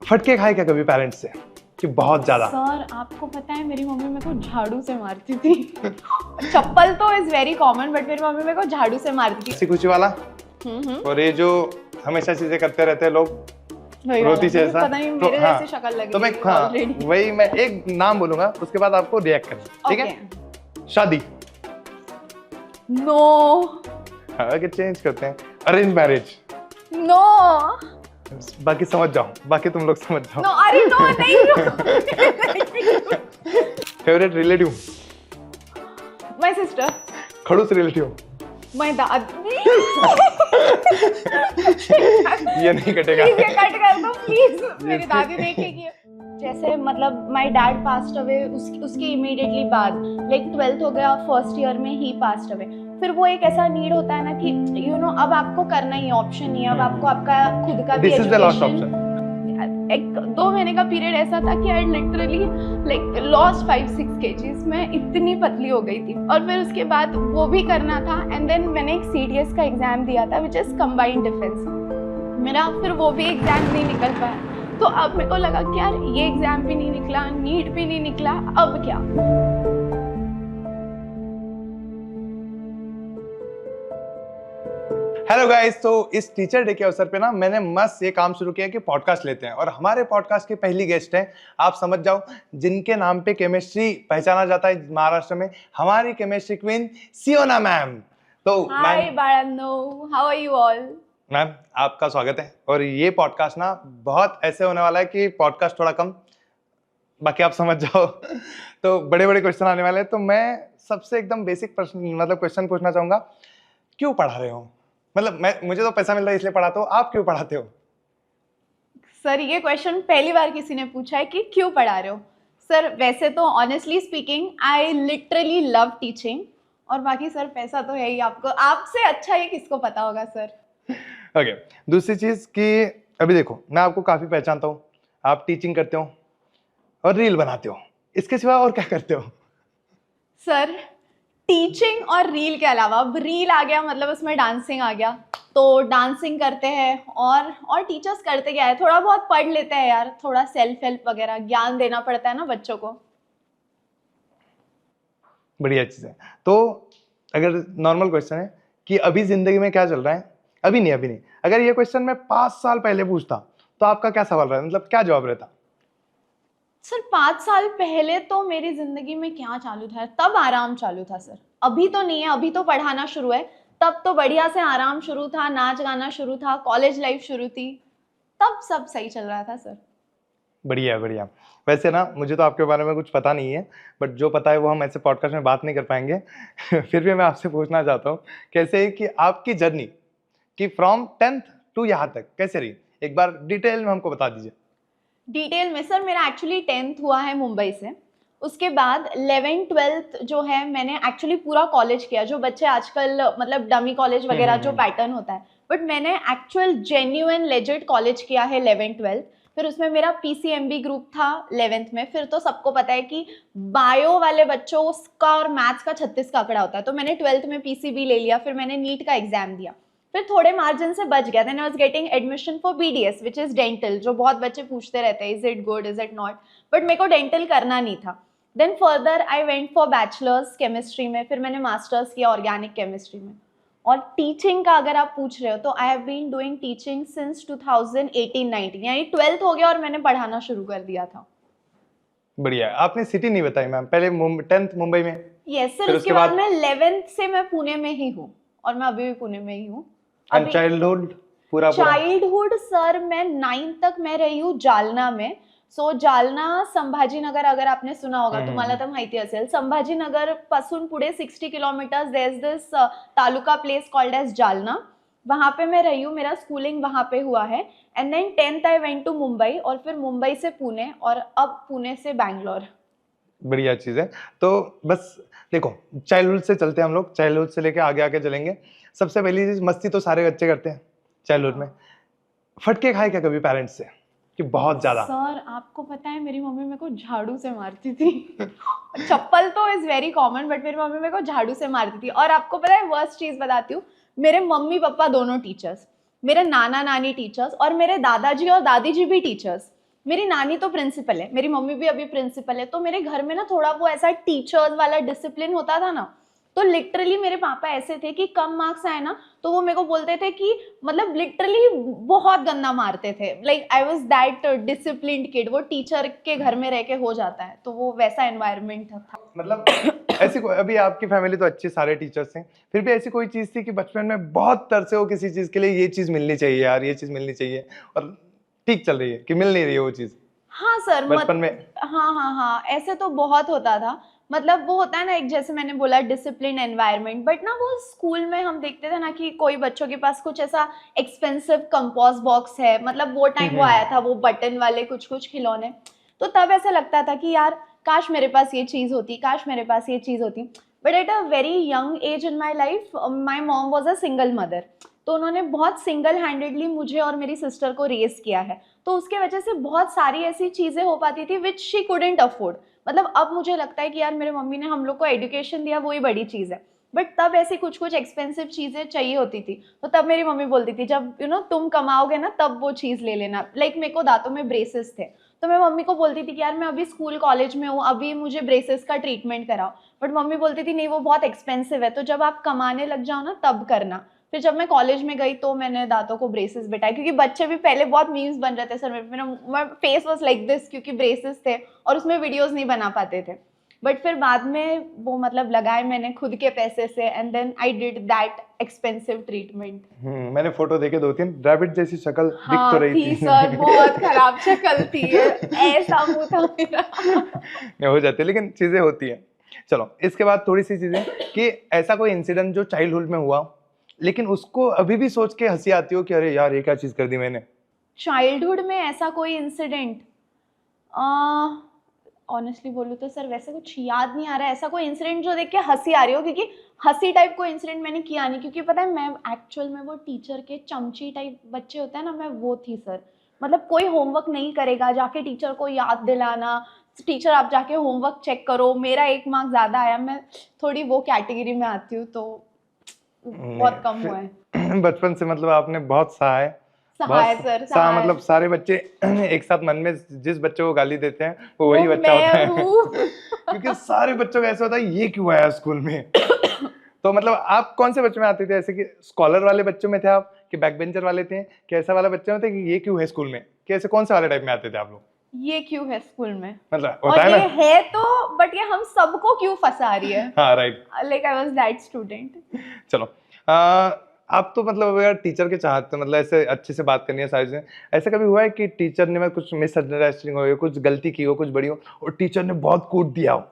फटके खाए क्या कभी पेरेंट्स से कि बहुत ज्यादा? सर आपको पता है मेरी मम्मी मेरे को झाड़ू से मारती थी। चप्पल तो इज वेरी कॉमन बट मेरी मम्मी मेरे को झाड़ू से मारती ऐसी कुछ वाला थी। और ये जो हमेशा चीजें करते रहते हैं लोग, वही रोती वाला। से ऐसा पता नहीं मेरे हाँ, जैसी शक्ल लग तो मैं रही है हाँ already। वही मैं एक नाम बोलूंगा उसके बाद आपको रिएक्ट करना, ठीक है? शादी। नो आगे चेंज करते हैं, अरेंज मैरिज। नो बाकी समझ जाओ, बाकी तुम लोग समझ जाओ। नो अरे नो नहीं। Favourite relative? My sister. खड़ूस रिलेटिव? माय दादी। ये नहीं कटेगा। प्लीज ये कट कर दो प्लीज, मेरी दादी देखेगी। जैसे मतलब माय डैड पास्ड अवे उसके इमीडिएटली बाद, लाइक 12th हो गया, फर्स्ट ईयर में ही पास्ड अवे। फिर वो एक ऐसा नीड होता है ना कि यू नो अब आपको करना ही ऑप्शन नहीं है, अब आपको आपका खुद का भी this is the last option. एक 2 महीने का पीरियड ऐसा था कि I literally like lost 5-6 kgs। मैं इतनी पतली हो गई थी और फिर उसके बाद वो भी करना था एंड देन मैंने एक CDS का एग्जाम दिया था विच इज कंबाइंड डिफेंस। मेरा फिर वो भी एग्जाम नहीं निकल पाया, तो अब मेरे को लगा कि यार ये एग्जाम भी नहीं निकला, नीट भी नहीं निकला, अब क्या। हेलो गाइस, तो इस टीचर डे के अवसर पे ना मैंने मस्त ये काम शुरू किया कि पॉडकास्ट लेते हैं और हमारे पॉडकास्ट की पहली गेस्ट हैं, आप समझ जाओ, जिनके नाम पे केमिस्ट्री पहचाना जाता है महाराष्ट्र में, हमारी केमिस्ट्री क्वीन सियोना मैम। तो हाय बाळांनो, how are you all? Ma'am आपका स्वागत है। और ये पॉडकास्ट ना बहुत ऐसे होने वाला है कि पॉडकास्ट थोड़ा कम, बाकी आप समझ जाओ। तो बड़े बड़े क्वेश्चन आने वाले हैं। तो मैं सबसे एकदम बेसिक प्रश्न मतलब क्वेश्चन पूछना चाहूंगा, क्यों पढ़ा रहे हो? मतलब मुझे तो पैसा मिल रहा है इसलिए पढ़ाते हो, आप क्यों पढ़ाते हो? सर ये क्वेश्चन पहली बार किसी ने पूछा है कि क्यों पढ़ा रहे हो। सर वैसे तो honestly speaking I literally love teaching, और बाकी सर पैसा तो है ही, आपको आपसे अच्छा ये किसको पता होगा सर। ओके, दूसरी चीज कि अभी देखो मैं आपको काफी पहचानता हूँ, आप टीचिंग करते हो और रील बनाते हो, इसके सिवा और क्या करते हो? सर टीचिंग और रील के अलावा, अब रील आ गया मतलब उसमें डांसिंग आ गया, तो डांसिंग करते हैं और टीचर्स करते क्या है, थोड़ा बहुत पढ़ लेते हैं यार, थोड़ा सेल्फ हेल्प वगैरह ज्ञान देना पड़ता है ना बच्चों को। बढ़िया चीज है। तो अगर नॉर्मल क्वेश्चन है कि अभी जिंदगी में क्या चल रहा है, अभी नहीं, अगर ये क्वेश्चन मैं 5 साल पहले पूछता तो आपका क्या सवाल रहता, मतलब क्या जवाब रहता? सर 5 साल पहले तो मेरी जिंदगी में क्या चालू था, तब आराम चालू था सर, अभी तो नहीं है, अभी तो पढ़ाना शुरू है, तब तो बढ़िया से आराम शुरू था, नाच गाना शुरू था, कॉलेज लाइफ शुरू थी, तब सब सही चल रहा था सर। बढ़िया। वैसे ना मुझे तो आपके बारे में कुछ पता नहीं है, बट जो पता है वो हम ऐसे पॉडकास्ट में बात नहीं कर पाएंगे। फिर भी मैं आपसे पूछना चाहता हूँ कैसे कि आपकी जर्नी कि फ्रॉम 10th टू यहाँ तक कैसे रही, एक बार डिटेल में हमको बता दीजिए। डिटेल में सर मेरा एक्चुअली 10th हुआ है मुंबई से, उसके बाद 11th-12th जो है मैंने एक्चुअली पूरा कॉलेज किया, जो बच्चे आजकल मतलब डमी कॉलेज वगैरह जो पैटर्न होता है, बट मैंने एक्चुअल जेन्युइन लेजिट कॉलेज किया है 11th-12th। फिर उसमें मेरा PCMB ग्रुप था 11th में। फिर तो सबको पता है कि बायो वाले बच्चों का और मैथ्स का 36 का आंकड़ा होता है, तो मैंने 12th में PCB ले लिया, फिर मैंने नीट का एग्जाम दिया, फिर थोड़े मार्जिन से बच गया। Then I was getting admission for BDS which is dental, जो बहुत बच्चे पूछते रहते हैं is it good is it not, but मेरे को डेंटल करना नहीं था। Then further I went for bachelors chemistry में, फिर मैंने मास्टर्स किया ऑर्गेनिक केमिस्ट्री में। और टीचिंग का अगर आप पूछ रहे हो तो I have been doing teaching since 2018-19, यानी 12th हो गया और मैंने पढ़ाना शुरू कर दिया था। बढ़िया। आपने सिटी नहीं बताई मैम, पहले 10th मुंबई में? यस सर, उसके बाद मैं 11th से मैं पुणे में ही हूँ और मैं अभी भी पुणे में ही हूँ। चाइल्डहुड पूरा चाइल्डहुड सर मैं 9th तक मैं रही हूँ जालना में। सो जालना संभाजीनगर, अगर आपने सुना होगा तुम्हाला तर माहिती असेल, संभाजीनगर पासून पुढे 60 kilometres there is this taluka place called as Jalna, वहां पे मैं रही हूँ, मेरा स्कूलिंग वहां पे हुआ है। And then 10th I went to Mumbai, और फिर मुंबई से पुणे, और अब पुणे से बैंगलोर। बढ़िया चीज है। तो बस देखो, चाइल्डहुड से चलते हैं हम लोग, चाइल्डहुड से लेके आगे आगे चलेंगे। सबसे पहली चीज, मस्ती तो सारे बच्चे करते हैं चाइल्डहुड में, फटके खाए क्या कभी पेरेंट्स से कि बहुत ज्यादा? सर आपको पता है मेरी मम्मी मेरे को झाड़ू से मारती थी। चप्पल तो इज वेरी कॉमन बट मेरी मम्मी मेरे को झाड़ू से मारती थी। और आपको पता है वर्स्ट चीज बताती हूँ, मेरे मम्मी पापा दोनों टीचर्स, मेरे नाना नानी टीचर्स, और मेरे दादाजी और दादी जी भी टीचर्स। मेरी नानी तो प्रिंसिपल है, मेरी मम्मी भी अभी प्रिंसिपल है, तो मेरे घर में ना थोड़ा वो ऐसा टीचर्स वाला डिसिप्लिन होता था ना, तो लिटरली मेरे पापा ऐसे थे कि कम मार्क्स आए ना तो वो मेरे को बोलते थे कि मतलब लिटरली बहुत गंदा मारते थे। Like I was that disciplined kid. वो टीचर के घर में रह के हो जाता है, तो वो वैसा एनवायरनमेंट था। मतलब ऐसी अभी आपकी फैमिली तो अच्छी, सारे टीचर्स हैं, फिर भी ऐसी कोई चीज थी कि बचपन में बहुत तरसे हो किसी चीज के लिए, ये चीज मिलनी चाहिए यार, ये चीज मिलनी चाहिए, और ठीक चल रही है कि मिल नहीं रही है वो चीज हाँ सर, बचपन में? हाँ, ऐसे तो बहुत होता था। मतलब वो होता है ना, एक जैसे मैंने बोला डिसिप्लिन एनवायरनमेंट, बट ना वो स्कूल में हम देखते थे ना कि कोई बच्चों के पास कुछ ऐसा एक्सपेंसिव कंपोस्ट बॉक्स है, मतलब वो टाइम वो आया था, वो बटन वाले कुछ कुछ खिलौने, तो तब ऐसा लगता था कि यार काश मेरे पास ये चीज होती, काश मेरे पास ये चीज होती। But at a very young age in my life, my mom was a single mother, तो उन्होंने बहुत सिंगल हैंडेडली मुझे और मेरी सिस्टर को रेस किया है, तो उसके वजह से बहुत सारी ऐसी चीजें हो पाती थी विच शी कुडंट अफोर्ड। मतलब अब मुझे लगता है कि यार मेरे मम्मी ने हम लोग को एजुकेशन दिया, वही बड़ी चीज है, बट तब ऐसी कुछ कुछ एक्सपेंसिव चीजें चाहिए होती थी, तो तब मेरी मम्मी बोलती थी जब तुम कमाओगे ना तब वो चीज ले लेना। लाइक मेरे को दांतों में ब्रेसेस थे, तो मैं मम्मी को बोलती थी कि यार मैं अभी स्कूल कॉलेज में हूँ, अभी मुझे ब्रेसेस का ट्रीटमेंट कराओ, बट मम्मी बोलती थी नहीं वो बहुत एक्सपेंसिव है, तो जब आप कमाने लग जाओ ना तब करना। फिर जब मैं कॉलेज में गई तो मैंने दांतों को ब्रेसेस बिठाए, क्योंकि बच्चे भी पहले बहुत मीम्स बन रहे थे सर, मेरा फेस वाज लाइक दिस क्योंकि ब्रेसेस थे और उसमें वीडियोस नहीं बना पाते थे। बट फिर बाद में वो मतलब लगाए मैंने खुद के पैसे से, and then I did that expensive treatment. मैंने फोटो देखे 2-3, रैबिट जैसी शक्ल दिख तो हाँ रही थी थी सर, बहुत खराब शक्ल थी, ऐसा मुंह था मेरा। नहीं, हो जाती है, लेकिन चीजें होती है। चलो इसके बाद थोड़ी सी चीजें कि ऐसा कोई इंसिडेंट जो चाइल्डहुड में हुआ लेकिन उसको अभी भी सोच के हंसी आती हो कि अरे यार ये क्या चीज कर दी मैंने। चाइल्डहुड में ऐसा कोई इंसिडेंट, ऑनेस्टली बोलूँ तो सर वैसे कुछ याद नहीं आ रहा है ऐसा कोई इंसिडेंट जो देख के हंसी आ रही हो, क्योंकि हंसी टाइप कोई इंसिडेंट मैंने किया नहीं, क्योंकि पता है मैं एक्चुअल में वो टीचर के चमची टाइप बच्चे होते हैं ना, मैं वो थी सर। मतलब कोई होमवर्क नहीं करेगा, जाके टीचर को याद दिलाना, टीचर आप जाके होमवर्क चेक करो, मेरा 1 मार्क ज़्यादा आया, मैं थोड़ी वो कैटेगरी में आती हूँ, तो बहुत कम हुआ है। बचपन से मतलब आपने बहुत सहा है, सहाय सर, सहाय। मतलब सारे बच्चे एक साथ मन में जिस बच्चे को गाली देते हैं वो वही बच्चा मैं होता है हूँ। क्योंकि सारे बच्चों का ऐसा होता है ये क्यों आया स्कूल में। तो मतलब आप कौन से बच्चों में आते थे, ऐसे कि स्कॉलर वाले बच्चों में थे आप, कि बैक बेंचर वाले थे, कि ऐसा वाला बच्चे में थे कि ये क्यों है स्कूल में, कि ऐसे कौन से वाले टाइप में आते थे आप लोग? ये क्यों है स्कूल में, मतलब और होता है ये ना। है तो, बट ये हम सबको क्यों फंसा रही है। हाँ right. Like I was that student. चलो आप तो मतलब अगर टीचर के चाहते मतलब ऐसे अच्छे से बात करनी है सारी चीजें, ऐसा कभी हुआ है कि टीचर ने कुछ मिसअंडरस्टैंडिंग हो, कुछ गलती की हो, कुछ बड़ी हो और टीचर ने बहुत कूट दिया हो?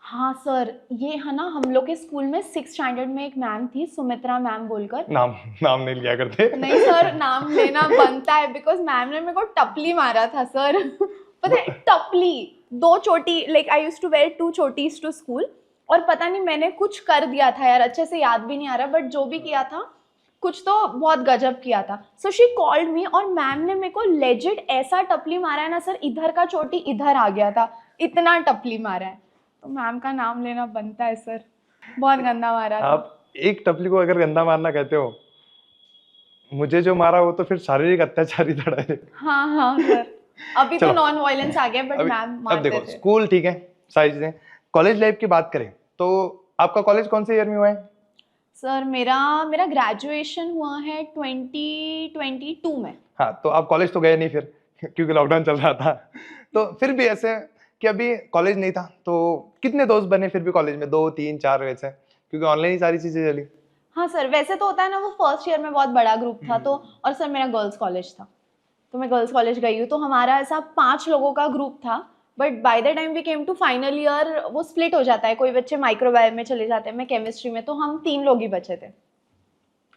हाँ सर, ये है ना, हम लोग के स्कूल में 6th स्टैंडर्ड में एक मैम थी, सुमित्रा मैम बोलकर। नाम नहीं लिया करते। नहीं सर, नाम लेना बनता है, बिकॉज मैम ने मेरे को टपली मारा था सर। पता है टपली, 2 चोटी, like I used to wear 2 चोटीज टू स्कूल, और पता नहीं मैंने कुछ कर दिया था यार, अच्छे से याद भी नहीं आ रहा, बट जो भी किया था कुछ तो बहुत गजब किया था। सो शी कॉल्ड मी, और मैम ने मेरे को लेजिट ऐसा टपली मारा है ना सर, इधर का चोटी इधर आ गया था, इतना टपली मारा है, तो मैम का नाम लेना बनता है सर, बहुत गंदा मारा था। आप एक टपली को अगर गंदा मारना कहते हो, मुझे जो मारा वो तो फिर शारीरिक अत्याचार ही था डायरेक्ट। हाँ सर, अभी तो चलो, नॉन वायलेंस आ गया, बट मैम अब मारते देखो थे। स्कूल ठीक है, सारी चीजें, कॉलेज लाइफ की बात करें तो आपका कॉलेज कौन से ईयर में हुआ है? सर मेरा ग्रेजुएशन हुआ है 2022 में। हाँ तो आप कॉलेज तो गए नहीं फिर क्योंकि लॉकडाउन चल रहा था। तो फिर भी ऐसे कि अभी कॉलेज नहीं था तो कितने दोस्त बने फिर भी कॉलेज में, 2 3 4 वैसे, क्योंकि ऑनलाइन ही सारी चीजें चली? हाँ सर, वैसे तो होता है ना, वो फर्स्ट ईयर में बहुत बड़ा ग्रुप था, तो और सर मेरा गर्ल्स कॉलेज था, तो मैं गर्ल्स कॉलेज गई हूँ, तो हमारा ऐसा 5 लोगों का ग्रुप था, but by the time we came to final year वो स्प्लिट हो जाता है, कोई बच्चे माइक्रोबायो में चले जाते हैं, मैं केमिस्ट्री में, तो हम 3 लोग ही बचे थे,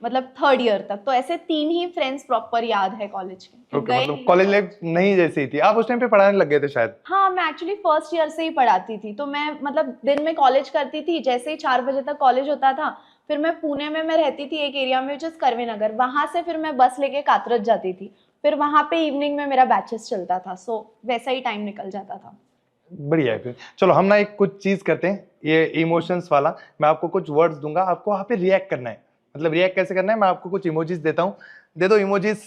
मतलब 3rd ईयर तक, तो ऐसे 3 ही फ्रेंड्स प्रॉपर याद है कॉलेज के। ओके, मतलब कॉलेज लाइफ नहीं जैसी थी, आप उस टाइम पे पढ़ाने लग गए थे शायद? हाँ, मैं एक्चुअली फर्स्ट ईयर से ही पढ़ाती थी, तो मैं मतलब दिन में कॉलेज करती थी, जैसे ही 4 बजे तक कॉलेज होता था, फिर मैं पुणे में मैं रहती थी एक एरिया में जिस कर्वे नगर, वहां से फिर मैं बस लेके कातरज जाती थी, फिर वहां पे इवनिंग में मेरा बैचेस चलता था, सो वैसा ही टाइम निकल जाता था। बढ़िया है फिर। चलो हम ना एक कुछ चीज करते हैं, ये इमोशंस वाला, मैं आपको कुछ वर्ड्स दूंगा, आपको वहां पे रिएक्ट करना है। मतलब रिएक्ट कैसे करना है, मैं आपको कुछ इमोजीज देता हूँ, दे दो इमोजीज,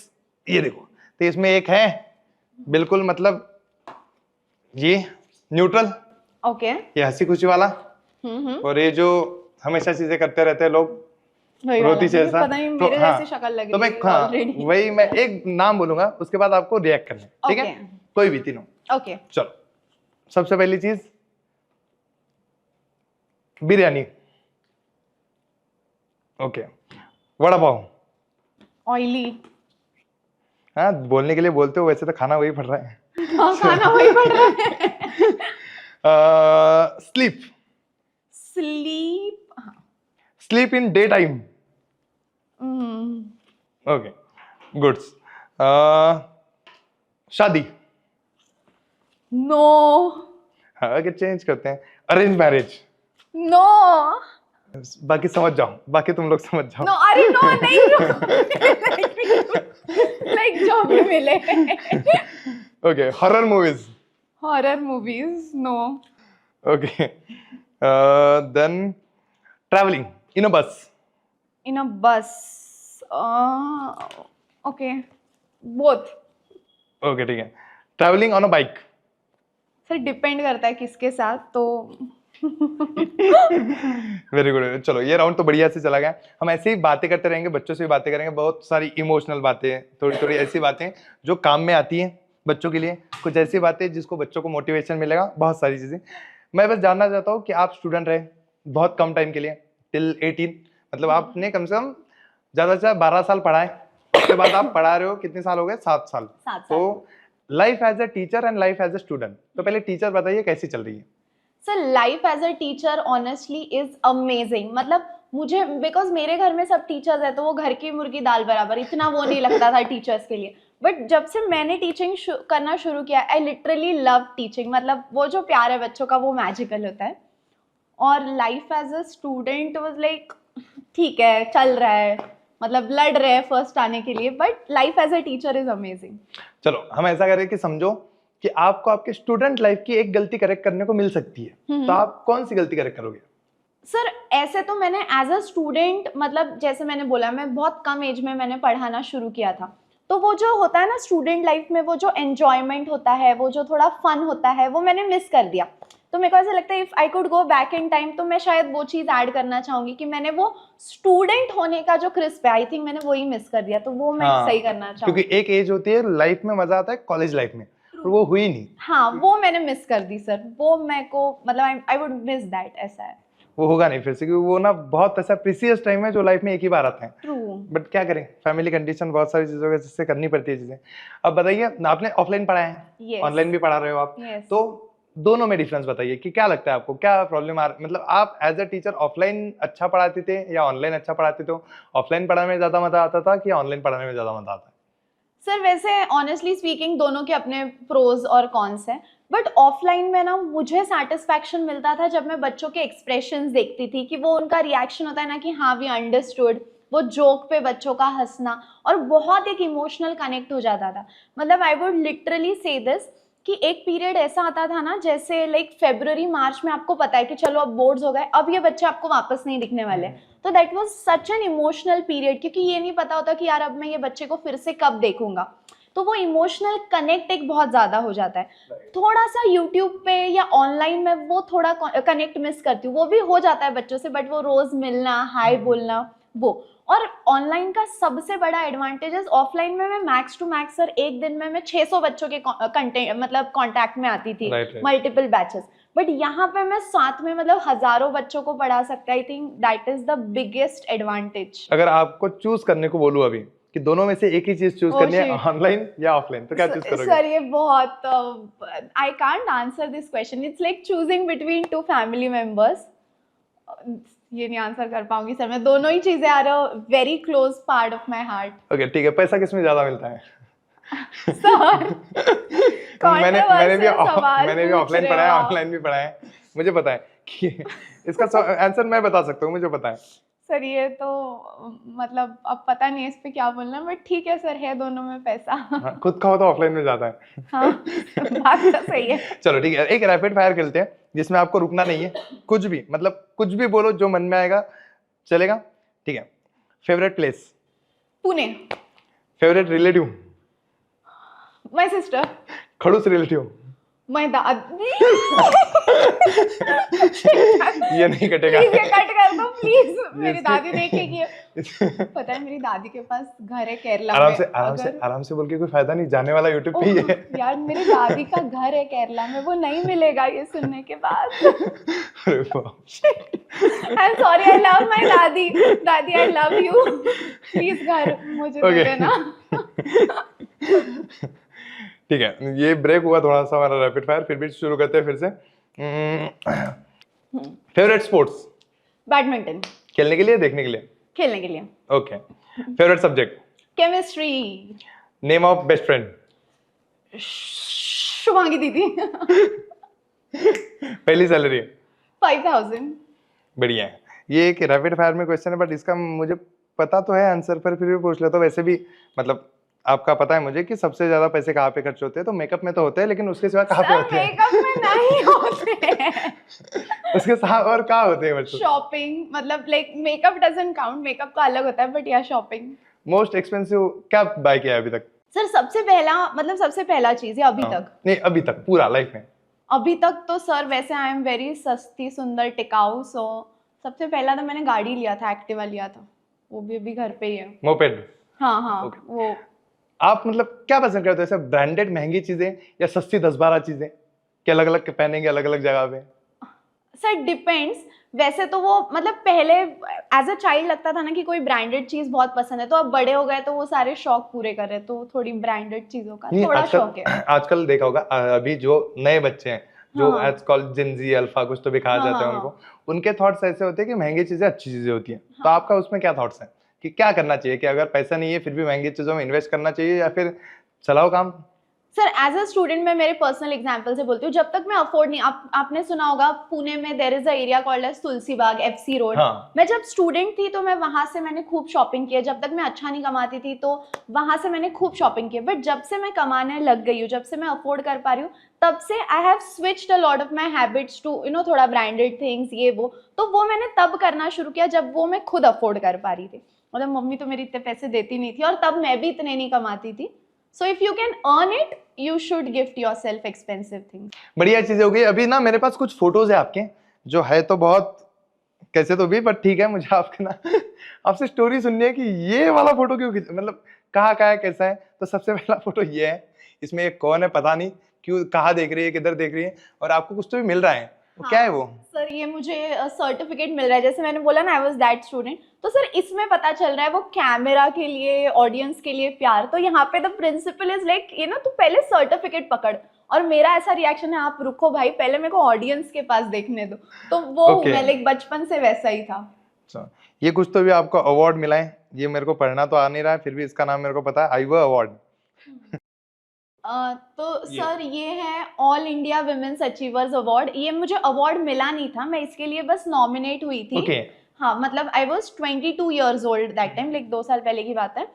ये देखो, तो इसमें एक है बिल्कुल मतलब ये न्यूट्रल, ओके। ये हंसी खुशी वाला, और ये जो हमेशा चीजें करते रहते हैं लोग, वही वाला, रोटी से मुझे ऐसा। पता नहीं तो मेरे हाँ, जैसी शक्ल लग तो मैं रही है हाँ ऑलरेडी। वही मैं एक नाम बोलूंगा, उसके बाद आपको रिएक्ट करना है, ठीक है? Okay. कोई भी तीनों। ओके। चलो, सबसे पहली चीज बिरयानी, ओके। वड़ा पाव, ऑयली। हाँ बोलने के लिए बोलते हो, वैसे तो खाना वही पड़ रहा है। हाँ, खाना वही पड़ रहा है। Sleep, sleep. Sleep in day time, okay, goods. शादी, नो। हाँ अगर चेंज करते हैं, अरेंज मैरिज, नो। बाकी समझ जाओ, बाकी तुम लोग समझ जाओ। नो, अरे नो नहीं। लाइक जो भी मिले। Okay, horror movies, horror movies, no. Okay, then travelling in a bus, in a bus, okay, both. Okay ठीक है। Travelling on a bike, sir depend करता है किसके साथ, तो वेरी गुड। चलो ये राउंड तो बढ़िया से चला गया। हम ऐसे ही बातें करते रहेंगे, बच्चों से भी बातें करेंगे, बहुत सारी इमोशनल बातें, थोड़ी थोड़ी ऐसी बातें जो काम में आती हैं बच्चों के लिए, कुछ ऐसी बातें जिसको बच्चों को मोटिवेशन मिलेगा, बहुत सारी चीजें। मैं बस जानना चाहता हूँ कि आप स्टूडेंट रहे बहुत कम टाइम के लिए, टिल 18, मतलब आपने कम से कम ज्यादा से ज्यादा 12 साल पढ़ाए, उसके बाद आप पढ़ा रहे हो, कितने साल हो गए? 7 साल। 7 साल। तो life as a teacher and life as a student, तो पहले टीचर बताइए कैसी चल रही है? Sir life as a teacher honestly is amazing. मतलब मुझे, बिकॉज मेरे घर में सब टीचर्स है, तो वो घर की मुर्गी दाल बराबर, इतना वो नहीं लगता था टीचर्स के लिए। बट जब से मैंने टीचिंग करना शुरू किया, आई लिटरली लव टीचिंग। मतलब वो जो प्यार है बच्चों का, वो मैजिकल होता है। और life as a student was like, ठीक है चल रहा है, मतलब लड़ रहे हैं फर्स्ट आने के लिए, but life as a teacher is amazing. चलो हम ऐसा करें कि समझो कि आपको आपके स्टूडेंट लाइफ की एक गलती करेक्ट करने को मिल सकती है, तो आप कौन सी गलती करेक्ट करोगे? सर ऐसे तो मैंने एज अ स्टूडेंट, मतलब जैसे मैंने बोला, मैं बहुत कम एज में मैंने पढ़ाना शुरू किया था, तो वो जो होता है ना स्टूडेंट लाइफ में, वो जो एंजॉयमेंट होता है, वो जो थोड़ा फन होता है, वो मैंने मिस कर दिया। तो मेरे को ऐसा लगता है if I could go back in time, तो मैं शायद वो चीज़ ऐड करना चाहूंगी कि मैंने वो स्टूडेंट होने का जो क्रिस्प है, आई थिंक मैंने वही मिस कर दिया, तो वो मैं सही करना चाहूंगी। क्योंकि एक एज होती है लाइफ में मजा आता है कॉलेज लाइफ में, और वो हुई नहीं। हाँ, वो मैंने मिस कर दी सर, वो मेरे को मतलब आई वुड मिस दैट, ऐसा है। वो होगा नहीं फिर से, क्योंकि वो ना बहुत ऐसा प्रीसियस टाइम है जो लाइफ में एक ही बार आता है। ट्रू। बट क्या करें, फैमिली कंडीशन, बहुत सारी चीजों की वजह से करनी पड़ती है चीजें। अब बताइए, आपने ऑफलाइन पढ़ा है, Yes. ऑनलाइन भी पढ़ा रहे हो आप, Yes. तो दोनों में डिफरेंस बताइए कि क्या लगता है आपको, क्या प्रॉब्लम मतलब आप एज अ टीचर ऑफलाइन अच्छा पढ़ाते थे या ऑनलाइन अच्छा पढ़ाते थे? ऑफलाइन पढ़ाने में ज्यादा मजा आता था कि ऑनलाइन पढ़ाने में ज्यादा मजा आता है? सर वैसे ऑनेस्टली स्पीकिंग दोनों के अपने प्रोज और कॉन्स हैं, बट ऑफलाइन में ना मुझे सेटिस्फैक्शन मिलता था जब मैं बच्चों के एक्सप्रेशंस देखती थी, कि वो उनका रिएक्शन होता है ना कि हाँ वी अंडरस्टूड, वो जोक पे बच्चों का हंसना, और बहुत एक इमोशनल कनेक्ट हो जाता था। मतलब आई वुड लिटरली से दिस कि एक पीरियड ऐसा आता था ना, जैसे लाइक फेब्रुअरी मार्च में आपको पता है कि चलो अब बोर्ड्स हो गए, अब ये बच्चे आपको वापस नहीं दिखने वाले, तो that was such an emotional period, क्योंकि ये नहीं पता होता कि यार अब मैं ये बच्चे को फिर से कब देखूंगा, तो वो इमोशनल कनेक्ट एक बहुत ज़्यादा हो जाता है। थोड़ा सा यूट्यूब पे या ऑनलाइन में वो थोड़ा कनेक्ट मिस करती हूँ, वो भी हो जाता है बच्चों से, बट वो रोज़ मिलना, हाय बोलना, वो। और ऑनलाइन का सबसे बड़ा एडवांटेज, ऑफलाइन में मैं मैक्स टू मैक्स सर एक दिन में मैं 600 बच्चों के कंटेंट मतलब कांटेक्ट में आती थी, मल्टीपल बैचेस, बट यहाँ पे मैं साथ में मतलब हजारों बच्चों को पढ़ा सकते हैं। I think that is the biggest advantage. अगर आपको चूज करने को बोलूं अभी कि दोनों में से एक ही चीज चूज करनी है, ऑनलाइन या ऑफलाइन, तो क्या चूज करोगे? सर ये बहुत I can't answer this question, it's like choosing between two family members. ये नहीं आंसर कर पाऊंगी सर, मैं दोनों ही चीजें are a very close part of my heart. Okay ठीक है, पैसा किसमें ज्यादा मिलता है? सर मैंने भी ऑफलाइन पढ़ा है, ऑनलाइन भी पढ़ा है, मुझे पता है कि इसका आंसर मैं बता सकता हूँ, मुझे पता है। सर ये तो मतलब अब पता नहीं है इस पे क्या बोलना, बट ठीक है सर, है दोनों में पैसा। हाँ, खुद का हो तो ऑफलाइन में ज्यादा है। हाँ, बात तो सही है। चलो ठीक है, एक रैपिड फायर खेलते हैं जिसमें आपको रुकना नहीं है, कुछ भी मतलब कुछ भी बोलो जो मन में आएगा, चलेगा? ठीक है। Favourite place? Pune. Favourite relative? My sister. खड़ूस रिलेटिव। माय दादी। ये नहीं कटेगा। प्लीज ये कट कर दो प्लीज, मेरी इसकी- दादी देखेगी। पता है मेरी दादी के पास घर है केरला आराम में। से आराम से बोल के कोई फायदा नहीं, जाने वाला यूट्यूब पे ही है। यार मेरी दादी का घर है केरला में, वो नहीं मिलेगा ये सुनने के बाद। अरे बाप। I am sorry, I love my दादी। दादी आई लव यू, प्लीज घर मुझे दे Okay. देना। ठीक है, ये ब्रेक हुआ थोड़ा सा हमारा रैपिड फायर, फिर भी शुरू करते हैं फिर से। Favourite sports? बैडमिंटन। खेलने के लिए, देखने के लिए? खेलने के लिए। Okay. Favourite subject? Chemistry. Name of best friend? Shubhangi दीदी। पहली सैलरी? 5000। बढ़िया है। ये एक रैपिड फायर में क्वेश्चन है, बट इसका मुझे पता तो है आंसर, पर फिर भी पूछ लेता हूँ। वैसे भी मतलब आपका पता है मुझे कि सबसे ज्यादा पैसे कहाँ पे खर्च होते हैं, तो मेकअप में तो होते हैं, लेकिन उसके सिवा कहाँ पे होते हैं? मेकअप में नहीं होते हैं। उसके साथ और कहाँ होते हैं मतलब? शॉपिंग, मतलब like makeup doesn't count, makeup का अलग होता है, बट या शॉपिंग। मोस्ट एक्सपेंसिव क्या बाय किया है अभी तक? सर सबसे पहला चीज है अभी तक। नहीं, अभी तक पूरा लाइफ में? अभी तक तो सर वैसे आई एम वेरी सस्ती सुंदर टिकाऊ, सो सबसे पहला तो मैंने गाड़ी लिया था, एक्टिवा लिया था, वो भी अभी घर पे ही है। मोपेड? हाँ Okay. वो। आप मतलब क्या पसंद करते हो, ऐसे ब्रांडेड महंगी चीजें या सस्ती 10-12 चीजें कि अलग अलग पहनेंगे अलग अलग जगह पे? Sir depends. वैसे तो वो मतलब पहले एज अ चाइल्ड लगता था ना कि कोई ब्रांडेड चीज बहुत पसंद है, तो अब बड़े हो गए तो वो सारे शौक पूरे कर रहे, तो थोड़ी ब्रांडेड चीजों का नहीं, थोड़ा शौक है। आजकल देखा होगा, अभी जो नए बच्चे हैं, जो हाँ। एज कॉल्ड जिंजी अल्फा कुछ तो भी कहा हाँ, जाता है हाँ, उनको, उनके थॉट्स ऐसे होते हैं कि महंगी चीजें अच्छी चीजें होती हैं। तो हाँ। आपका उसमें क्या थॉट्स हैं कि क्या करना चाहिए, कि अगर पैसा नहीं है फिर भी महंगी चीजों में इन्वेस्ट करना चाहिए, या फिर चलाओ काम? सर एज अ स्टूडेंट मैं मेरे पर्सनल एग्जांपल से बोलती हूँ, जब तक मैं अफोर्ड नहीं, आपने सुना होगा पुणे में there is a area called as Tulsi Bagh, FC road. हाँ। मैं जब स्टूडेंट थी तो मैं वहां से मैंने खूब शॉपिंग की है, जब तक मैं अच्छा नहीं कमाती थी तो वहां से मैंने खूब शॉपिंग की है। बट जब से मैं कमाने लग गई हूँ, जब से मैं अफोर्ड कर पा रही हूँ, तब से I have switched a lot of my habits to थोड़ा ब्रांडेड थिंग्स, ये वो। तो वो मैंने तब करना शुरू किया जब वो मैं खुद अफोर्ड कर पा रही थी। मतलब मम्मी तो मेरी इतने पैसे देती नहीं थी, और तब मैं भी इतने नहीं कमाती थी। So if you can earn it, you should gift yourself expensive things. बढ़िया चीजें हो गई। अभी ना मेरे पास कुछ फोटोज है आपके, जो है तो बहुत कैसे तो भी, बट ठीक है, मुझे आपके ना आपसे स्टोरी सुननी है कि ये वाला फोटो क्यों मतलब कहाँ का है, कैसा है। तो सबसे पहला फोटो ये है, इसमें ये कौन है पता नहीं, क्यों, कहाँ देख रही है, किधर देख रही है, और आपको कुछ तो भी मिल रहा है, वो क्या है वो? सर ये मुझे सर्टिफिकेट मिल रहा है, जैसे मैंने बोला ना आई वाज दैट स्टूडेंट, तो सर इसमें पता चल रहा है वो कैमरा के लिए, ऑडियंस के लिए प्यार। तो यहाँ पे द प्रिंसिपल इज लाइक तू पहले सर्टिफिकेट पकड़, और मेरा ऐसा रिएक्शन है आप रुको भाई, पहले मेरे को ऑडियंस के पास देखने दो। तो वो Okay. मैं लाइक बचपन से वैसा ही था। अच्छा, ये कुछ तो भी आपको अवार्ड मिला है, ये मेरे को पढ़ना तो आ नहीं रहा है, फिर भी इसका नाम मेरे को पता है, आईवा अवार्ड। तो सर ये है all India women's achievers award. ये मुझे अवार्ड मिला नहीं था, मैं इसके लिए बस नॉमिनेट हुई थी। ओके। हाँ मतलब I was 22 years old that time, like 2 साल पहले की बात है।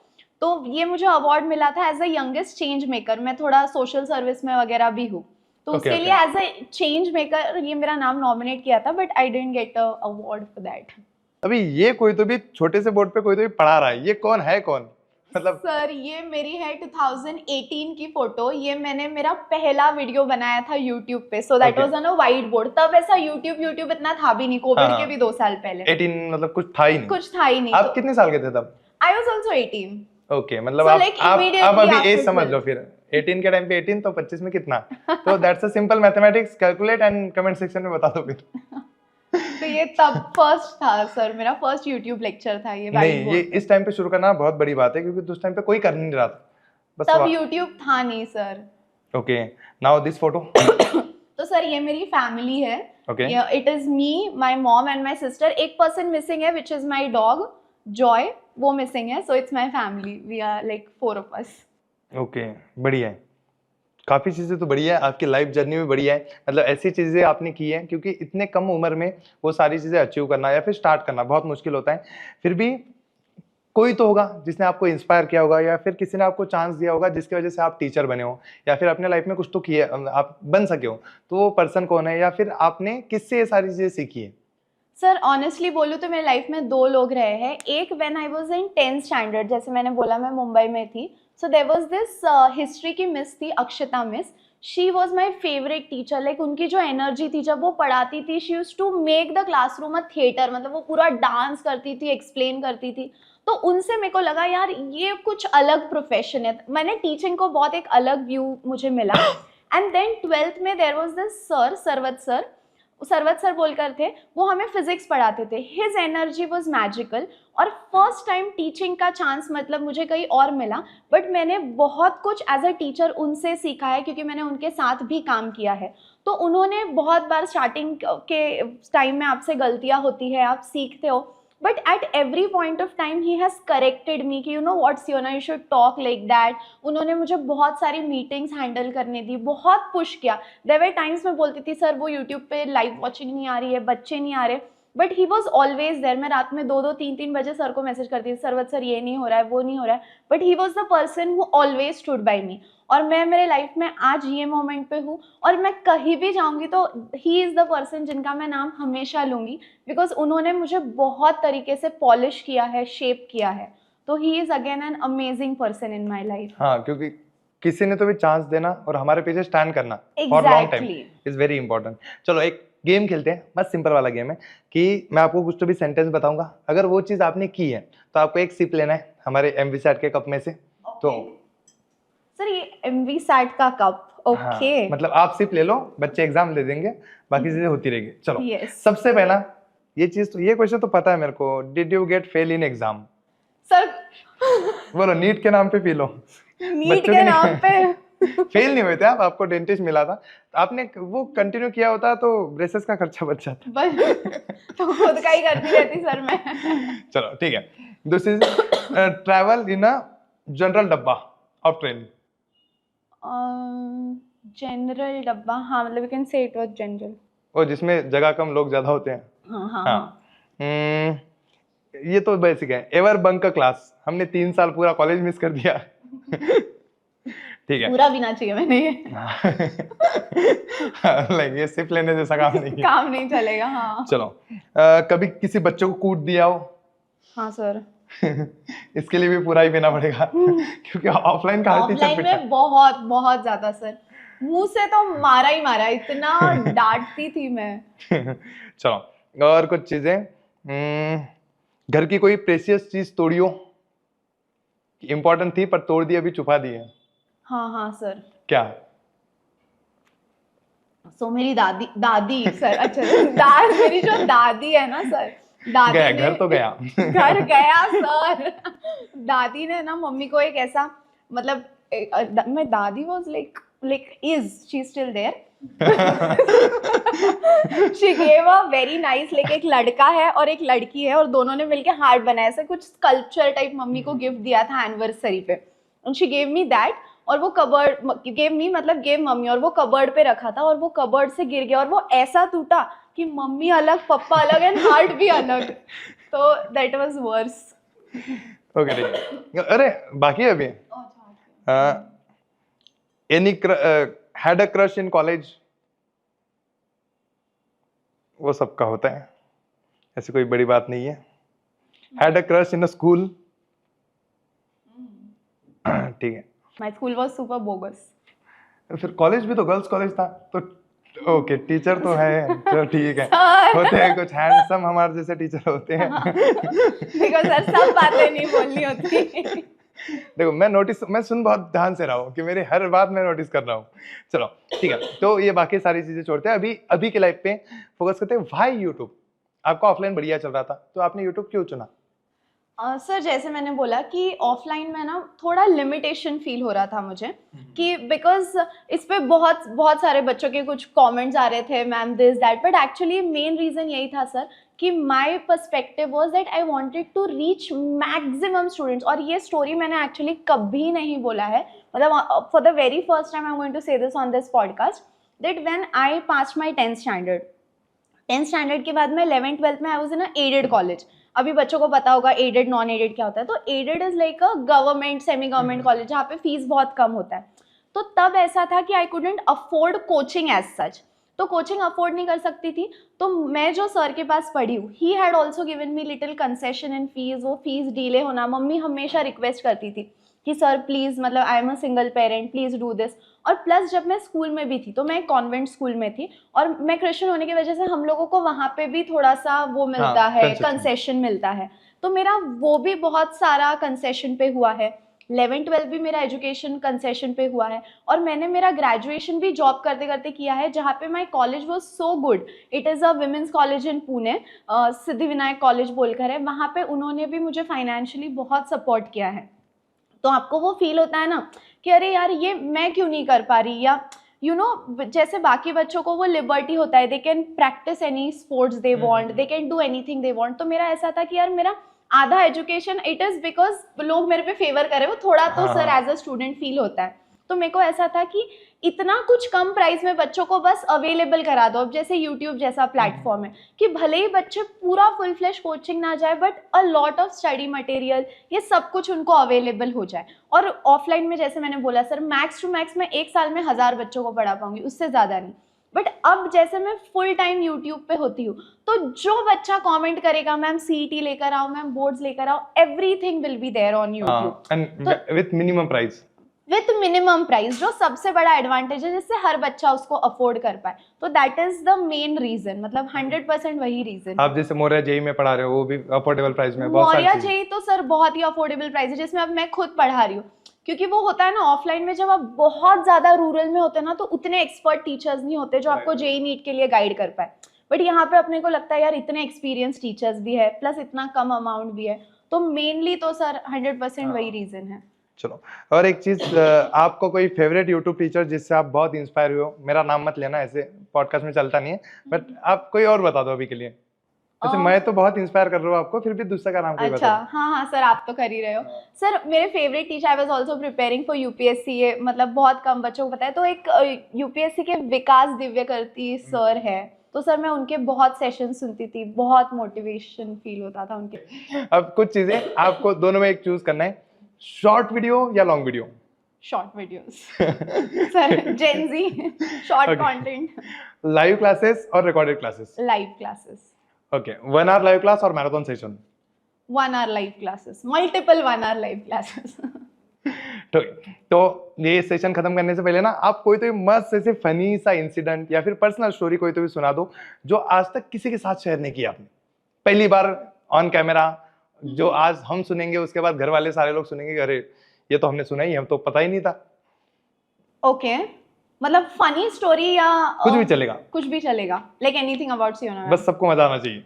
तो ये मुझे अवार्ड मिला था as a youngest change maker. मैं थोड़ा सोशल सर्विस में वगैरह भी हूँ, तो Okay, उसके okay. लिए एज अ चेंज मेकर ये मेरा नाम नॉमिनेट किया था, but I didn't get a award for that. अभी ये कोई तो भी छोटे से बोर्ड पे कोई तो भी पढ़ा रहा है, ये कौन है, कौन मतलब? सर ये मेरी है 2018 की फोटो। ये मैंने मेरा पहला वीडियो बनाया था यूट्यूब पे, सो that was on a white board. तब ऐसा यूट्यूब इतना था भी नहीं, कोविड हाँ, के भी 2 साल पहले। 18 मतलब कुछ था ही नहीं, कुछ था ही नहीं। आप कितने साल के थे तब? I was also 18। ओके, मतलब So, आप like, आप immediately अभी after एज समझ लो 12. फिर। 18 के टाइम पे 18 तो 25 में कितना? तो that's a simple mathematics, calculate and comment section में बता दो फिर। तो ये तब फर्स्ट था सर, मेरा फर्स्ट यूट्यूब लेक्चर था ये व्हाइट नहीं, बोर्ड ये पे। इस टाइम पे शुरू करना बहुत बड़ी बात है, क्योंकि उस टाइम पे कोई कर नहीं रहा था, बस तब यूट्यूब था नहीं sir. Okay, now this photo. तो सर ये मेरी फैमिली है। Okay. It is me, my mom and my sister. एक पर्सन मिसिंग है which is my dog Joy, वो मिसिंग है। So it's my family, we are like 4 of us। Okay, बढ़िया है। काफ़ी चीज़ें तो बढ़िया है, आपकी लाइफ जर्नी में बढ़िया है, मतलब ऐसी चीज़ें आपने की हैं, क्योंकि इतने कम उम्र में वो सारी चीज़ें अचीव करना या फिर स्टार्ट करना बहुत मुश्किल होता है। फिर भी कोई तो होगा जिसने आपको इंस्पायर किया होगा, या फिर किसी ने आपको चांस दिया होगा जिसकी वजह से आप टीचर बने हो, या फिर अपने लाइफ में कुछ तो किए, आप बन सके हो। तो वो पर्सन कौन है, या फिर आपने किससे ये सारी चीज़ें सीखी है? सर ऑनेस्टली बोलूँ तो मेरी लाइफ में 2 लोग रहे हैं। एक when I was in 10th standard, जैसे मैंने बोला मैं मुंबई में थी, so there was this history की मिस थी, Akshata miss. She was my favourite teacher. Like उनकी जो एनर्जी थी जब वो पढ़ाती थी, she use to make the classroom a theatre. मतलब वो पूरा डांस करती थी, एक्सप्लेन करती थी. तो उनसे मेरे को लगा यार ये कुछ अलग प्रोफेशन है. मैंने टीचिंग को बहुत एक अलग व्यू मुझे मिला. एंड देन 12th में there was this sir, Sarwat sir बोलकर थे, वो हमें फिजिक्स पढ़ाते थे. His energy was magical. और फर्स्ट टाइम टीचिंग का चांस मतलब मुझे कहीं और मिला, बट मैंने बहुत कुछ एज अ टीचर उनसे सीखा है क्योंकि मैंने उनके साथ भी काम किया है. तो उन्होंने बहुत बार स्टार्टिंग के टाइम में आपसे गलतियां होती है, आप सीखते हो, but at every point of time he has corrected me कि you know what's your, you should talk like that. उन्होंने मुझे बहुत सारी मीटिंग्स हैंडल करने दी, बहुत पुश किया. देयर वर टाइम्स मैं बोलती थी सर वो यूट्यूब पे लाइव वॉचिंग नहीं आ रही है, बच्चे नहीं आ रहे, but he was always there. मैं रात में 2-2, 3-3 बजे सर को मैसेज करती थी, सरवत सर ये नहीं हो रहा है, वो नहीं हो रहा है, but he was the person who always stood by me. और मैं मेरे लाइफ में आज ये मोमेंट पे हूँ, और मैं कहीं भी जाऊँगी तो ही इज़ द पर्सन जिनका मैं नाम हमेशा लूँगी, बिकॉज उन्होंने मुझे बहुत तरीके से पॉलिश किया है, शेप किया है. तो he is again an amazing person in my life. हाँ, क्योंकि किसी ने तो भी चांस देना और हमारे पीछे स्टैंड करना for long time is very important. चलो एक गेम खेलते हैं, बस सिंपल वाला गेम है कि मैं आपको कुछ तो भी सेंटेंस बताऊंगा, अगर वो चीज आपने की है तो आपको एक सिप लेना है हमारे एमवी-सैट के कप में से. तो सर ये एमवी-सैट का कप, ओके. हाँ, मतलब आप सिप ले लो, बच्चे एग्जाम दे देंगे, बाकी चीजें होती रहेगी. चलो Yes. सबसे पहला ये चीज तो, ये क्वेश्चन तो पता है मेरे को, did you get fail in exam? Sir बोलो नीट के नाम पे पी लो. नीट के नाम पे फेल नहीं हुए थे आप, आपको डेंटिस्ट मिला था, आपने वो कंटिन्यू किया होता तो ब्रेसेस का खर्चा बच जाता. बस तो खुद का ही करती रहती सर मैं. चलो ठीक है. This is travel in a general डब्बा ऑफ ट्रेन. जनरल डब्बा, हाँ मतलब you can say it was general. वो जिसमें जगह कम लोग ज्यादा होते हैं. हाँ हाँ हाँ. ये तो बेसिक है. एवर बंक अ क्लास, हमने 3 साल पूरा कॉलेज मिस कर दिया. ठीक है, पूरा भी ना चाहिए मैंने ये. लाइक ये सिर्फ लेने जैसा काम नहीं है. काम नहीं चलेगा. हाँ चलो कभी किसी बच्चे को कूट दिया हो? हाँ सर. इसके लिए भी पूरा ही पीना पड़ेगा क्योंकि ऑफलाइन का हर टीचर ऑफलाइन में बहुत बहुत ज्यादा सर, मुंह से तो मारा ही मारा, इतना डांटती थी मैं. चलो और कुछ चीजें. घर की कोई प्रेशियस चीज तोड़ी हो, इंपॉर्टेंट थी पर तोड़ दी, अभी छुपा दी है? हाँ हाँ सर. क्या? सो मेरी दादी सर. अच्छा मेरी जो दादी है ना सर, दादी गया, ने घर तो गया. घर गया सर. दादी ने ना मम्मी को एक ऐसा, मतलब मैं दादी was like is she still there. She gave a very nice, like एक लड़का है और एक लड़की है और दोनों ने मिलके हार्ट बनाया, ऐसा कुछ स्कल्पचर टाइप मम्मी को गिफ्ट दिया था एनिवर्सरी पे. And she gave me that, और वो कबर्ड गेव मी मतलब गेव मम्मी, और वो कबर्ड पे रखा था और वो कबर्ड से गिर गया और वो ऐसा टूटा कि मम्मी अलग, पप्पा अलग एंड हार्ट भी अलग. तो दैट वाज वर्स. ओके ठीक है. अरे बाकी है अभी. Any had a crush in college? वो सबका होता है, ऐसी कोई बड़ी बात नहीं है. Had a crush in a school? ठीक है. My school was super bogus. फिर कॉलेज भी तो गर्ल्स कॉलेज था तो ओके, टीचर तो है, चलो ठीक है. होते हैं कुछ हैंडसम हमारे जैसे टीचर होते हैं. बिकॉज़ सर सब बातें नहीं बोलनी होती. देखो मैं सुन बहुत ध्यान से रहा हूँ कि मेरी हर बात मैं नोटिस कर रहा हूँ. चलो ठीक है, तो ये बाकी सारी चीजें छोड़ते हैं, अभी के लाइफ पे फोकस करते हैं. Why YouTube? आपका ऑफलाइन बढ़िया चल रहा था तो आपने यूट्यूब क्यों चुना? सर जैसे मैंने बोला कि ऑफलाइन में ना थोड़ा लिमिटेशन फील हो रहा था मुझे, कि बिकॉज इस पे बहुत बहुत सारे बच्चों के कुछ कमेंट्स आ रहे थे, ma'am this that, but actually main reason यही था सर कि my perspective was that I wanted to reach maximum students. और ये स्टोरी मैंने एक्चुअली कभी नहीं बोला है, मतलब for the very first time I am going to say this on this podcast, that when I passed my 10th standard के बाद मैं 11th-12th में I was in a aided college. अभी बच्चों को पता होगा एडेड नॉन एडेड क्या होता है. तो aided is like a government semi government college जहाँ पे फीस बहुत कम होता है. तो तब ऐसा था कि I couldn't afford coaching as such, तो कोचिंग अफोर्ड नहीं कर सकती थी. तो मैं जो सर के पास पढ़ी हूँ, he had also given me little concession in fees. वो फीस डिले होना, मम्मी हमेशा रिक्वेस्ट करती थी कि सर प्लीज़, मतलब I am a single parent, please do this. और प्लस जब मैं स्कूल में भी थी तो मैं कॉन्वेंट स्कूल में थी, और मैं क्रिश्चियन होने की वजह से हम लोगों को वहाँ पे भी थोड़ा सा वो मिलता हाँ, है, कंसेशन। कंसेशन मिलता है। तो मेरा वो भी बहुत सारा कंसेशन पे हुआ है। 11-12 भी मेरा एजुकेशन कंसेशन पे हुआ है, और मैंने मेरा ग्रेजुएशन भी जॉब करते करते किया है, जहाँ पे my college was so good. It is a women's college in Pune, Siddhivinayak college बोलकर है। वहाँ पे उन्होंने भी मुझे फाइनेंशियली बहुत सपोर्ट किया है। तो आपको वो फील होता है ना कि अरे यार ये मैं क्यों नहीं कर पा रही, या जैसे बाकी बच्चों को वो लिबर्टी होता है, they can practice any sports they want, they can do anything they want. तो मेरा ऐसा था कि यार मेरा आधा एजुकेशन इट इज बिकॉज लोग मेरे पे फेवर करे, वो थोड़ा तो sir as a student feel होता है। तो मेरे को ऐसा था कि इतना कुछ कम प्राइस में बच्चों को बस अवेलेबल करा दो। अब जैसे यूट्यूब जैसा प्लेटफॉर्म है कि भले ही बच्चे पूरा फुल फ्लैश कोचिंग ना जाए, but a lot of study material, ये सब कुछ उनको अवेलेबल हो जाए। और ऑफलाइन में जैसे मैंने बोला सर, मैक्स टू मैक्स मैं एक साल में 1000 बच्चों को पढ़ा पाऊंगी, उससे ज़्यादा नहीं। बट अब जैसे मैं फुल टाइम यूट्यूब पे होती हूँ, तो जो बच्चा कमेंट करेगा मैम सीईटी लेकर आओ, मैम बोर्ड्स लेकर आओ, everything will be there on YouTube and with minimum price, with minimum price, जो सबसे बड़ा एडवांटेज है, जिससे हर बच्चा उसको अफोर्ड कर पाए। तो that is the main reason, मतलब 100% वही रीजन। आप जैसे मौर्या जेई में पढ़ा रहे हो, वो भी अफोर्डेबल प्राइस में बहुत सारी मौर्या चीजें। जेई तो सर बहुत ही अफोर्डेबल प्राइस है, जिसमें अब मैं खुद पढ़ा रही हूँ। क्योंकि वो होता है ना ऑफलाइन में, जब आप बहुत ज्यादा रूरल में होते हैं ना, तो उतने एक्सपर्ट टीचर्स नहीं होते जो आपको जेई नीट के लिए गाइड कर पाए। बट यहाँ पे अपने को लगता है यार इतने एक्सपीरियंस टीचर्स भी है, प्लस इतना कम अमाउंट भी है। तो मेनली तो सर 100% वही रीजन है। चलो, और एक चीज, आपको कोई फेवरेट यूट्यूब टीचर जिससे आप बहुत इंस्पायर हुए हो? मेरा नाम मत लेना, ऐसे पॉडकास्ट में चलता नहीं है, बट आप कोई और बता दो अभी के लिए। ऐसे मैं तो बहुत इंस्पायर कर रहा हूँ आपको, फिर भी दूसरा का नाम कोई अच्छा, बता दो। हाँ हाँ सर, आप तो कर ही रहे हो। सर मेरे favourite teacher, I was also preparing for UPSC, ये मतलब बहुत कम बच्चों को पता है। तो एक यूपीएससी के विकास दिव्यकर्ती सर है, तो सर मैं उनके बहुत सेशन सुनती थी, बहुत मोटिवेशन फील होता था उनके। अब कुछ चीजें आपको दोनों में एक चूज करना है, शॉर्ट वीडियो या long video? Short videos sir, gen Z, short content. Live classes और recorded classes? Live classes. Okay, 1 hour live class और marathon session? 1 hour live classes, multiple 1 hour live classes. तो ये session खत्म करने से पहले ना, आप कोई तो मस्त ऐसे फनी सा इंसिडेंट या फिर पर्सनल स्टोरी कोई तो भी सुना दो, जो आज तक किसी के साथ शेयर नहीं किया आपने, पहली बार ऑन कैमरा, जो आज हम सुनेंगे, उसके बाद घर वाले सारे लोग सुनेंगे, अरे ये तो हमने सुना ही, हम तो पता ही नहीं था। ओके, मतलब फनी स्टोरी या कुछ भी चलेगा, कुछ भी चलेगा, लाइक एनीथिंग अबाउट सियोना। बस सबको मजा आना चाहिए।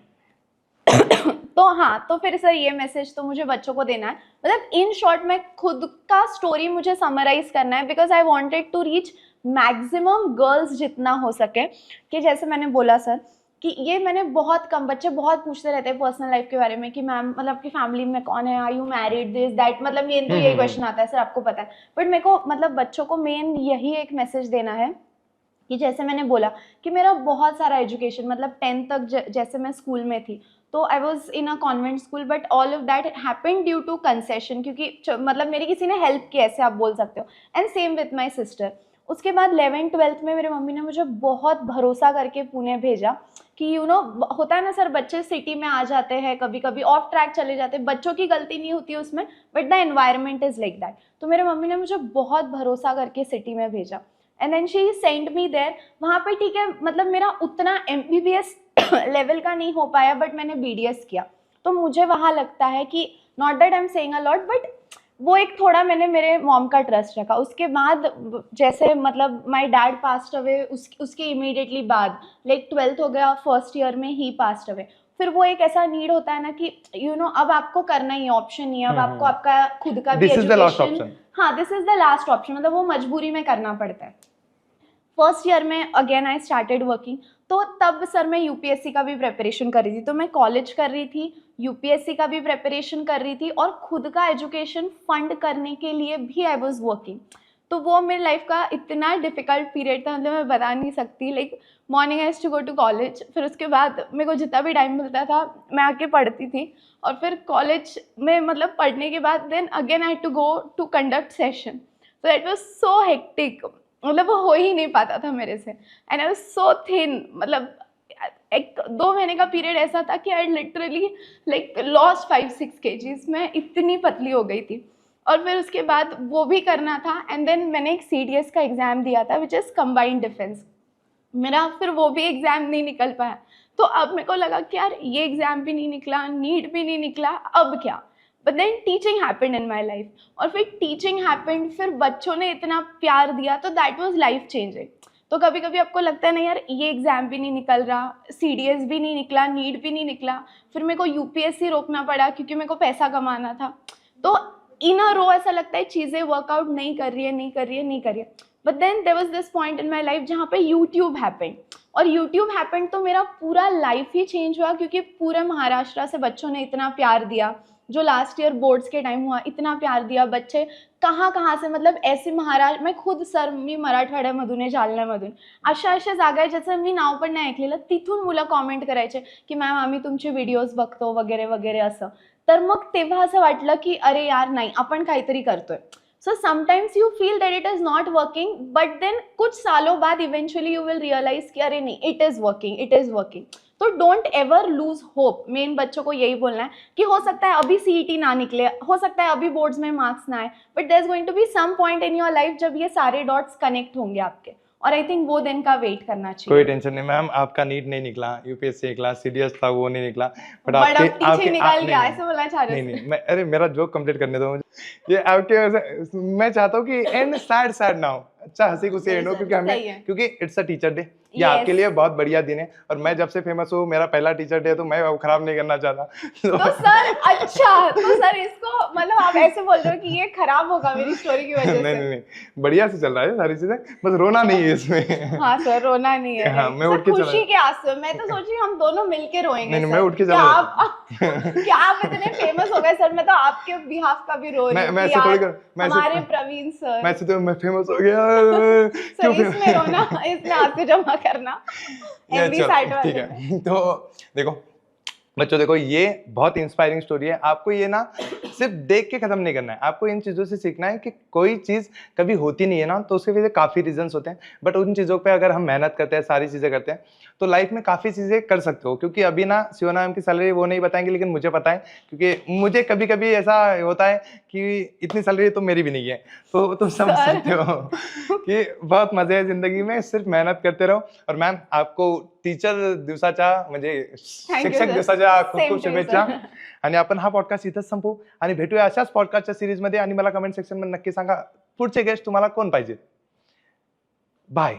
तो हाँ, तो फिर सर ये मैसेज तो मुझे बच्चों को देना है, मतलब इन शॉर्ट में खुद का स्टोरी मुझे समराइज करना है, because I wanted to reach maximum girls जितना हो सके। कि जैसे मैंने बोला सर कि ये मैंने बहुत कम, बच्चे बहुत पूछते रहते हैं पर्सनल लाइफ के बारे में कि मैम मतलब आपकी फैमिली में कौन है, are you married, this that, मतलब ये तो यही क्वेश्चन आता है सर, आपको पता है। बट मेरे को मतलब बच्चों को मेन यही एक मैसेज देना है कि जैसे मैंने बोला कि मेरा बहुत सारा एजुकेशन, मतलब 10th तक जैसे मैं स्कूल में थी, तो I was in a convent school, but all of that happened due to concession, क्योंकि मतलब मेरी किसी ने हेल्प की, ऐसे आप बोल सकते हो। And same with my sister. उसके बाद 11th-12th में मेरे मम्मी ने मुझे बहुत भरोसा करके पुणे भेजा कि होता है ना सर, बच्चे सिटी में आ जाते हैं, कभी कभी ऑफ ट्रैक चले जाते हैं, बच्चों की गलती नहीं होती उसमें, but the environment is like that. तो मेरे मम्मी ने मुझे बहुत भरोसा करके सिटी में भेजा, and then she send me there. वहाँ पे ठीक है, मतलब मेरा उतना MBBS लेवल का नहीं हो पाया, बट मैंने BDS किया। तो मुझे वहाँ लगता है कि not that I am saying a lot, but वो एक थोड़ा मैंने मेरे मॉम का ट्रस्ट रखा। उसके बाद जैसे मतलब माय डैड पास्ट अवे, उसके इमीडिएटली बाद लाइक 12th हो गया, फर्स्ट ईयर में ही पास्ट अवे। फिर वो एक ऐसा नीड होता है ना कि अब आपको करना ही, ऑप्शन नहीं है, अब आपको आपका खुद का भी एजुकेशन, हाँ this is the last option, मतलब वो मजबूरी में करना पड़ता है। फर्स्ट ईयर में अगेन आई स्टार्टेड वर्किंग। तो तब सर मैं यूपीएससी का भी प्रिपरेशन कर रही थी, तो मैं कॉलेज कर रही थी, यूपीएससी का भी प्रिपरेशन कर रही थी, और खुद का एजुकेशन फंड करने के लिए भी आई वाज वर्किंग। तो वो मेरी लाइफ का इतना डिफिकल्ट पीरियड था, मतलब मैं बता नहीं सकती। Like morning I to go to college, फिर उसके बाद मेरे को जितना भी टाइम मिलता था मैं आके पढ़ती थी, और फिर कॉलेज में मतलब पढ़ने के बाद then again I to go to conduct session. So that was so hectic, मतलब वो हो ही नहीं पाता था मेरे से। And I was so thin, मतलब एक 2 महीने का पीरियड ऐसा था कि I literally like lost 5-6 kgs, मैं इतनी पतली हो गई थी। और फिर उसके बाद वो भी करना था एंड देन मैंने एक CDS का एग्ज़ाम दिया था विच इज़ कंबाइंड डिफेंस। मेरा फिर वो भी एग्ज़ाम नहीं निकल पाया। तो अब मेरे को लगा कि यार ये एग्ज़ाम भी नहीं निकला, नीट भी नहीं निकला, अब क्या? But then teaching happened in my life, और फिर टीचिंग हैपेंड, फिर बच्चों ने इतना प्यार दिया, तो दैट वाज लाइफ चेंजिंग। तो कभी कभी आपको लगता है ना यार ये एग्ज़ाम भी नहीं निकल रहा, CDS भी नहीं निकला, नीट भी नहीं निकला, फिर मेरे को UPSC रोकना पड़ा क्योंकि मेरे को पैसा कमाना था। तो इन अ रो ऐसा लगता है चीज़ें वर्कआउट नहीं कर रही है, नहीं कर रही है, नहीं कर रही है। But then there was this point in my life जहाँ पे यूट्यूब हैपेंड, और यूट्यूब हैपेंड तो मेरा पूरा लाइफ ही चेंज हुआ, क्योंकि पूरे महाराष्ट्र से बच्चों ने इतना प्यार दिया, जो लास्ट ईयर बोर्ड्स के टाइम हुआ इतना प्यार दिया, बच्चे कहाँ कहाँ से, मतलब ऐसे महाराष्ट्र, मैं खुद सर मी मराठवाड्यामधून आहे, जालन्यामधून, अशा अशा जागा आहे ज्याचं मी नाव पण नाही ऐकलेलं, तिथून मुलं कॉमेंट करायचे की मॅम आम्ही तुमचे व्हिडिओज बघतो वगैरे वगैरे असं. तर मग तेव्हा असं वाटलं की अरे यार नाही, आपण काहीतरी करतोय. So sometimes you feel that it is not working, but then कुछ सालों बाद इवेंचुअली यू विल रियलाइज कि अरे नहीं, it is working, it is working. तो don't ever lose hope. Main बच्चों को यही बोलना है कि हो सकता है अभी CET ना निकले, हो सकता है अभी बोर्ड्स में मार्क्स ना आए, but there is going to be some point in your life जब ये सारे डॉट्स कनेक्ट होंगे आपके, और आई थिंक वो दिन का वेट करना चाहिए. कोई टेंशन नहीं मैम, आपका नीट नहीं निकला, UPSC निकला, CDS था वो नहीं निकला, बट बट अब आपके टीचिंग निकाल नहीं, गया, ऐसे बोलना चाह रहे नहीं थे. नहीं, मैं अरे मेरा जोक कंप्लीट करने दो मुझे. ये आपके वजह से मैं चाहता हूँ कि एंड सैड सैड ना हो, अच्छा हंसी खुशी एंड हो, क्योंकि सही हमें, है. क्योंकि इट्स अ टीचर डे, ये Yes. आपके लिए बहुत बढ़िया दिन है, और मैं जब से फेमस हूँ मेरा पहला टीचर डे है, तो मैं वो खराब नहीं करना चाहता. तो सर अच्छा, तो सर इसको मतलब आप ऐसे बोल रहे हो कि ये खराब होगा मेरी स्टोरी की वजह नहीं से. नहीं नहीं, बढ़िया से चल रहा है सारी चीजें, बस रोना नहीं है इसमें. हाँ सर, रोना नहीं है. हाँ, right. मैं सर, उठ के चला खुशी के आंसू. मैं तो सोच रही हूँ हम दोनों मिलके रोएंगे. नहीं, सर. मैं उठ के क्या चला आप क्या आप इतने फेमस हो गए सर, मैं तो आपके बिहाफ का भी रो रही हूँ मैं कि ऐसे थोड़ी यार, कर, मैं हमारे ऐसे प्रवीण सर. मैं ऐसे तो मैं फेमस हो गया. सर क्यों इसमें रोना, इसमें आंसू जमा करना, ये MB चलो, साइड ठीक वाले में. है. तो देखो बच्चों, देखो ये बहुत इंस्पायरिंग स्टोरी है. आपको ये ना सिर्फ देख के खत्म नहीं करना है, आपको इन चीज़ों से सीखना है कि कोई चीज़ कभी होती नहीं है ना, तो उसके पीछे काफ़ी रीजंस होते हैं, बट उन चीज़ों पे अगर हम मेहनत करते हैं, सारी चीज़ें करते हैं, तो लाइफ में काफ़ी चीज़ें कर सकते हो. क्योंकि अभी ना शिवाना मैम की सैलरी वो नहीं बताएंगे, लेकिन मुझे पता है, क्योंकि मुझे कभी कभी ऐसा होता है कि इतनी सैलरी तो मेरी भी नहीं है, तो तुम समझ सर. सकते हो कि बहुत मजे है जिंदगी में, सिर्फ मेहनत करते रहो. और मॅम आपको टीचर दिवसाच्या म्हणजे Thank you, शिक्षक sir. दिवसाच्या खूप Same खूप to you, शुभेच्छा. sir. आणि आपण हा पॉडकास्ट इथंच संपवू आणि भेटूया अशाच पॉडकास्टच्या सिरीजमध्ये. आणि मला कमेंट सेक्शन मध्ये नक्की सांगा पुढचे गेस्ट तुम्हाला कोण पाहिजे. बाय.